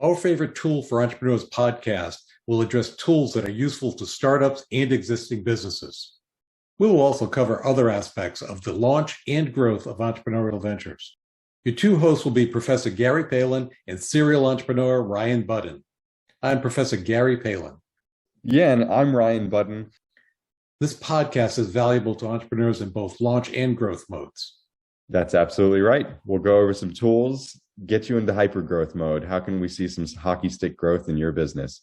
Our favorite tool for entrepreneurs podcast will address tools that are useful to startups and existing businesses. We will also cover other aspects of the launch and growth of entrepreneurial ventures. Your two hosts will be Professor Gary Palin and serial entrepreneur Ryan Budden. I'm Professor Gary Palin. Yeah, and I'm Ryan Budden. This podcast is valuable to entrepreneurs in both launch and growth modes. That's absolutely right. We'll go over some tools, get you into hyper-growth mode. How can we see some hockey stick growth in your business?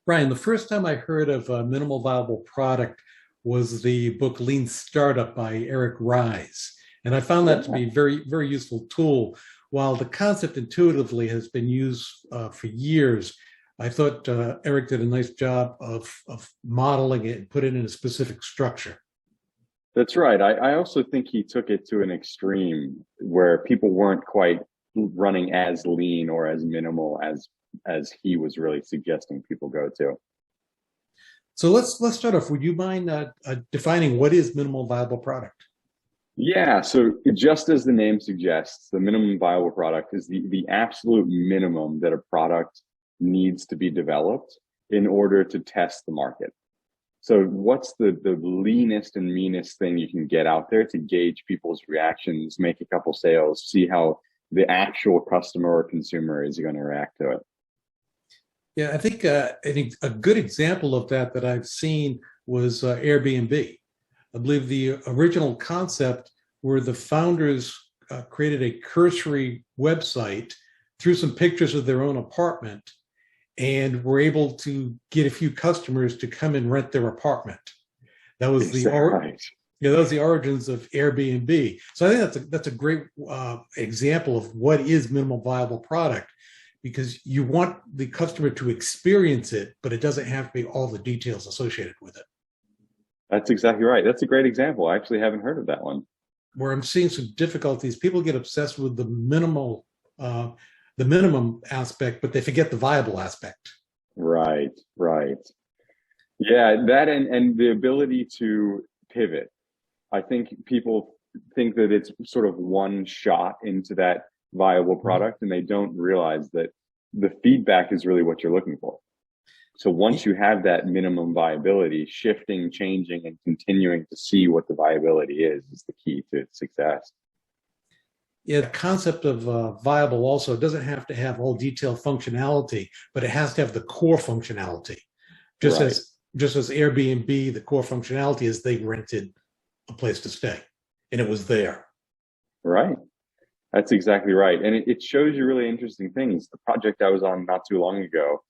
Ryan, the first time I heard of a minimal viable product was the book Lean Startup by Eric Ries. And I found that to be a very, very useful tool. While the concept intuitively has been used for years, I thought Eric did a nice job of modeling it and put it in a specific structure. That's right. I also think he took it to an extreme where people weren't quite running as lean or as minimal as he was really suggesting people go to. So let's start off. Would you mind defining what is minimal viable product? Yeah, so just as the name suggests, the minimum viable product is the absolute minimum that a product needs to be developed in order to test the market. So what's the leanest and meanest thing you can get out there to gauge people's reactions, make a couple sales, see how the actual customer or consumer is going to react to it? Yeah, I think a good example of that I've seen was Airbnb. I believe the original concept where the founders created a cursory website, threw some pictures of their own apartment, and were able to get a few customers to come and rent their apartment. That was that was the origins of Airbnb. So I think that's a great example of what is minimal viable product, because you want the customer to experience it, but it doesn't have to be all the details associated with it. That's exactly right. That's a great example. I actually haven't heard of that one. Where I'm seeing some difficulties, people get obsessed with the minimum aspect, but they forget the viable aspect. Right. Yeah, that and the ability to pivot. I think people think that it's sort of one shot into that viable product, and they don't realize that the feedback is really what you're looking for. So once you have that minimum viability, shifting, changing, and continuing to see what the viability is the key to success. Yeah, the concept of viable also doesn't have to have all detailed functionality, but it has to have the core functionality. Just as Airbnb, the core functionality is they rented a place to stay, and it was there. Right. That's exactly right. And it shows you really interesting things. The project I was on not too long ago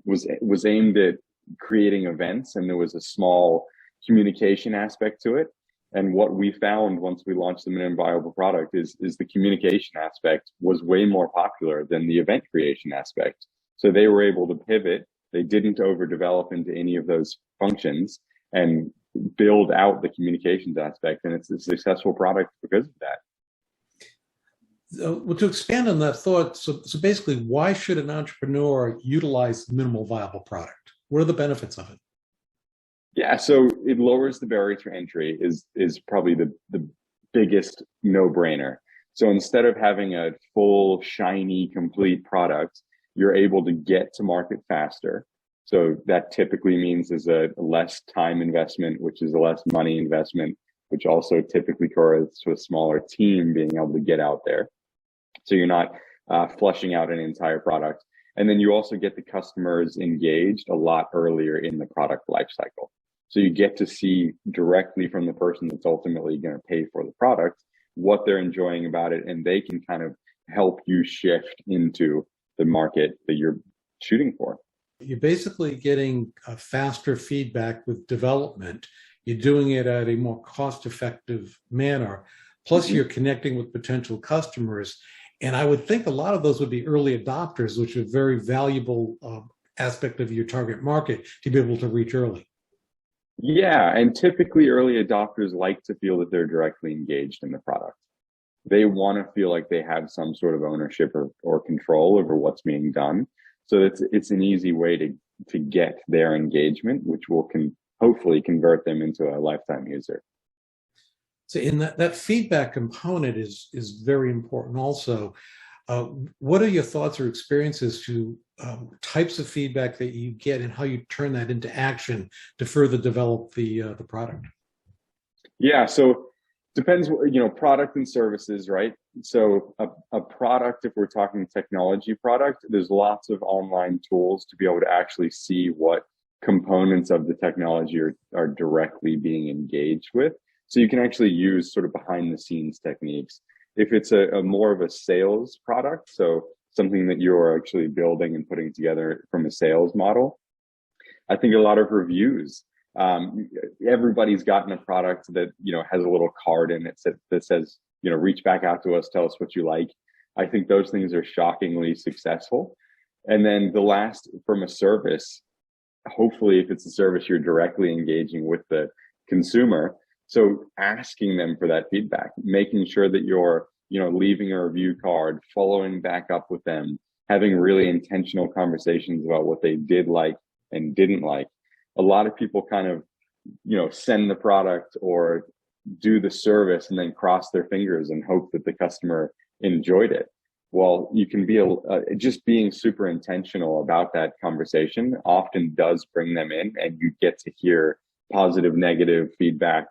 was aimed at creating events, and there was a small communication aspect to it. And what we found once we launched the minimum viable product is the communication aspect was way more popular than the event creation aspect. So they were able to pivot. They didn't overdevelop into any of those functions and build out the communications aspect. And it's a successful product because of that. Well, to expand on that thought, so basically, why should an entrepreneur utilize minimal viable product? What are the benefits of it? Yeah, so it lowers the barrier to entry is probably the biggest no-brainer. So instead of having a full, shiny, complete product, you're able to get to market faster. So that typically means there's a less time investment, which is a less money investment, which also typically correlates to a smaller team being able to get out there. So you're not flushing out an entire product. And then you also get the customers engaged a lot earlier in the product lifecycle. So you get to see directly from the person that's ultimately going to pay for the product what they're enjoying about it, and they can kind of help you shift into the market that you're shooting for. You're basically getting a faster feedback with development. You're doing it at a more cost-effective manner. Plus, you're connecting with potential customers. And I would think a lot of those would be early adopters, which are a very valuable aspect of your target market to be able to reach early. Yeah, and typically early adopters like to feel that they're directly engaged in the product. They want to feel like they have some sort of ownership or control over what's being done. So it's an easy way to get their engagement, which will hopefully convert them into a lifetime user. So in that feedback component is very important also. What are your thoughts or experiences to types of feedback that you get and how you turn that into action to further develop the product? Yeah, so depends, product and services, right? So a product, if we're talking technology product, there's lots of online tools to be able to actually see what components of the technology are directly being engaged with. So you can actually use sort of behind the scenes techniques. If it's a more of a sales product, so something that you're actually building and putting together from a sales model, I think a lot of reviews. Everybody's gotten a product that has a little card in it that says reach back out to us, tell us what you like. I think those things are shockingly successful. And then the last, from a service, hopefully if it's a service you're directly engaging with the consumer, so asking them for that feedback, making sure that you're leaving a review card, following back up with them, having really intentional conversations about what they did like and didn't like. A lot of people kind of, send the product or do the service and then cross their fingers and hope that the customer enjoyed it. Well, you can be just being super intentional about that conversation often does bring them in, and you get to hear positive, negative feedback.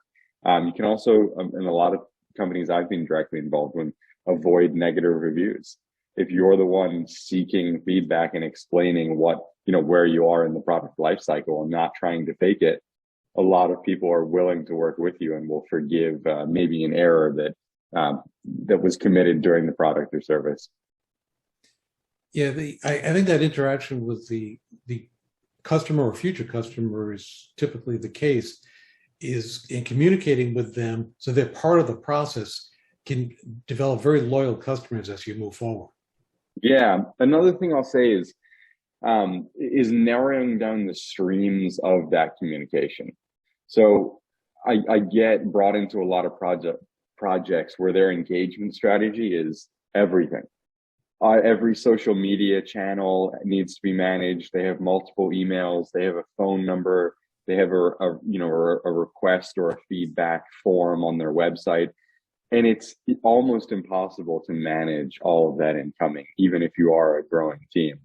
You can also, in a lot of companies I've been directly involved in, avoid negative reviews. If you're the one seeking feedback and explaining where you are in the product lifecycle and not trying to fake it, a lot of people are willing to work with you and will forgive maybe an error that was committed during the product or service. Yeah, I think that interaction with the customer or future customer is typically the case, is in communicating with them so they're part of the process, can develop very loyal customers as you move forward. Yeah, another thing I'll say is narrowing down the streams of that communication. So I get brought into a lot of projects where their engagement strategy is everything. Every social media channel needs to be managed. They have multiple emails. They have a phone number. They have a request or a feedback form on their website. And it's almost impossible to manage all of that incoming, even if you are a growing team.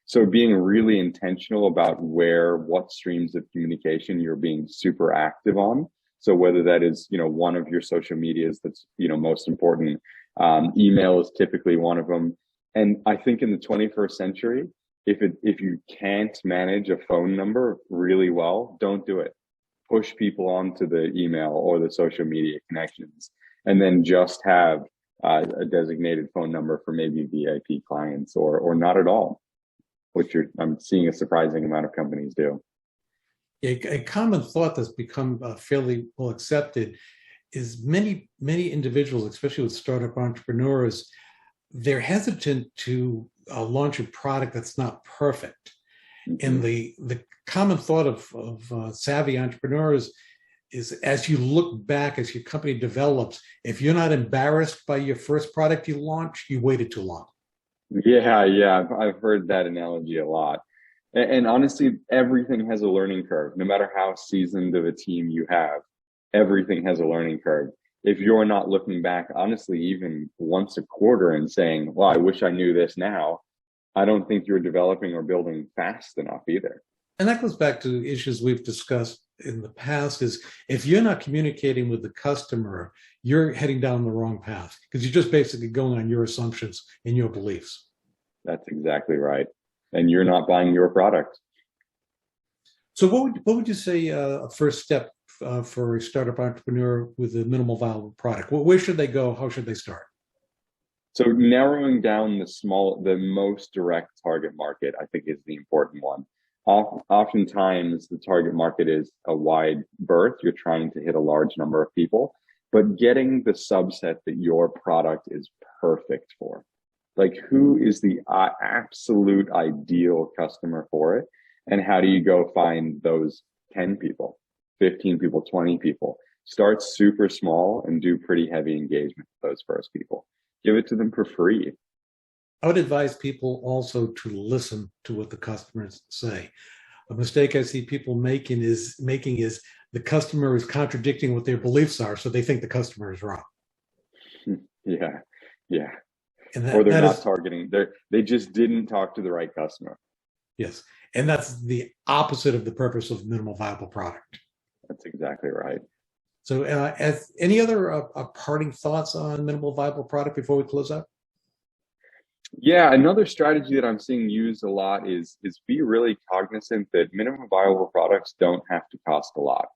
So being really intentional about what streams of communication you're being super active on. So whether that is, one of your social medias that's, most important, email is typically one of them. And I think in the 21st century, if you can't manage a phone number really well, don't do it. Push people onto the email or the social media connections, and then just have a designated phone number for maybe VIP clients or not at all, which I'm seeing a surprising amount of companies do. A common thought that's become fairly well accepted is many individuals, especially with startup entrepreneurs, they're hesitant to launch a product that's not perfect. Mm-hmm. And the common thought of savvy entrepreneurs is, as you look back, as your company develops, if you're not embarrassed by your first product you launch, you waited too long. Yeah, I've heard that analogy a lot. And honestly, everything has a learning curve. No matter how seasoned of a team you have, everything has a learning curve. If you're not looking back, honestly, even once a quarter and saying, well, I wish I knew this now, I don't think you're developing or building fast enough either. And that goes back to issues we've discussed in the past, is if you're not communicating with the customer, you're heading down the wrong path, because you're just basically going on your assumptions and your beliefs. That's exactly right. And you're not buying your product. So what would you say a first step for a startup entrepreneur with a minimal viable product? Where should they go? How should they start? So narrowing down the most direct target market, I think, is the important one. Oftentimes, the target market is a wide berth. You're trying to hit a large number of people, but getting the subset that your product is perfect for. Like, who is the absolute ideal customer for it? And how do you go find those 10 people, 15 people, 20 people? Start super small and do pretty heavy engagement with those first people. Give it to them for free. I would advise people also to listen to what the customers say. A mistake I see people making is the customer is contradicting what their beliefs are, so they think the customer is wrong. Yeah. And or they're that not is, targeting. They just didn't talk to the right customer. yes. And that's the opposite of the purpose of minimal viable product. That's exactly right. So as any other parting thoughts on minimal viable product before we close out? Yeah, another strategy that I'm seeing used a lot is be really cognizant that minimum viable products don't have to cost a lot.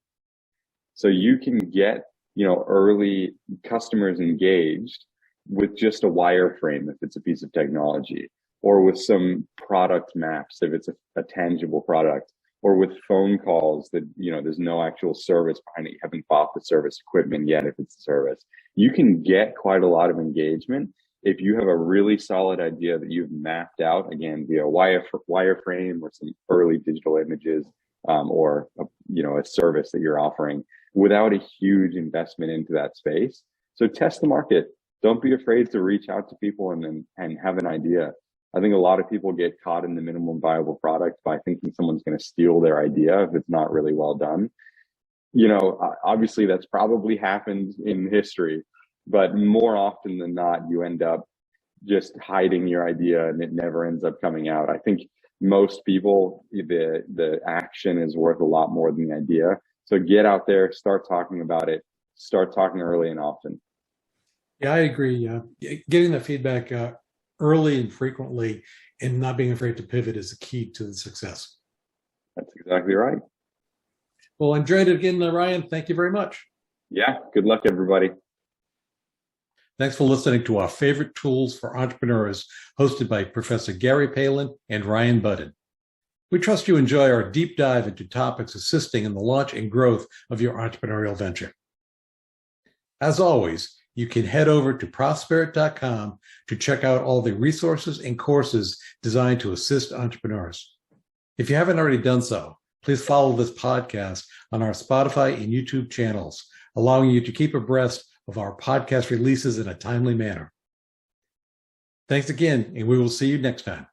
So you can get, early customers engaged with just a wireframe if it's a piece of technology, or with some product maps if it's a tangible product, or with phone calls that, there's no actual service behind it. You haven't bought the service equipment yet if it's a service. You can get quite a lot of engagement if you have a really solid idea that you've mapped out, again, via wireframe or some early digital images, or a service that you're offering without a huge investment into that space. So test the market. Don't be afraid to reach out to people and have an idea. I think a lot of people get caught in the minimum viable product by thinking someone's going to steal their idea if it's not really well done. Obviously that's probably happened in history, but more often than not, you end up just hiding your idea and it never ends up coming out. I think most people, the action is worth a lot more than the idea. So get out there, start talking about it, start talking early and often. Yeah, I agree. Getting the feedback early and frequently and not being afraid to pivot is the key to the success. That's exactly right. Well, I enjoyed it again, Ryan. Thank you very much. Yeah, good luck, everybody. Thanks for listening to our favorite tools for entrepreneurs, hosted by Professor Gary Palin and Ryan Budden. We trust you enjoy our deep dive into topics assisting in the launch and growth of your entrepreneurial venture. As always, you can head over to ProfSpirit.com to check out all the resources and courses designed to assist entrepreneurs. If you haven't already done so, please follow this podcast on our Spotify and YouTube channels, allowing you to keep abreast of our podcast releases in a timely manner. Thanks again, and we will see you next time.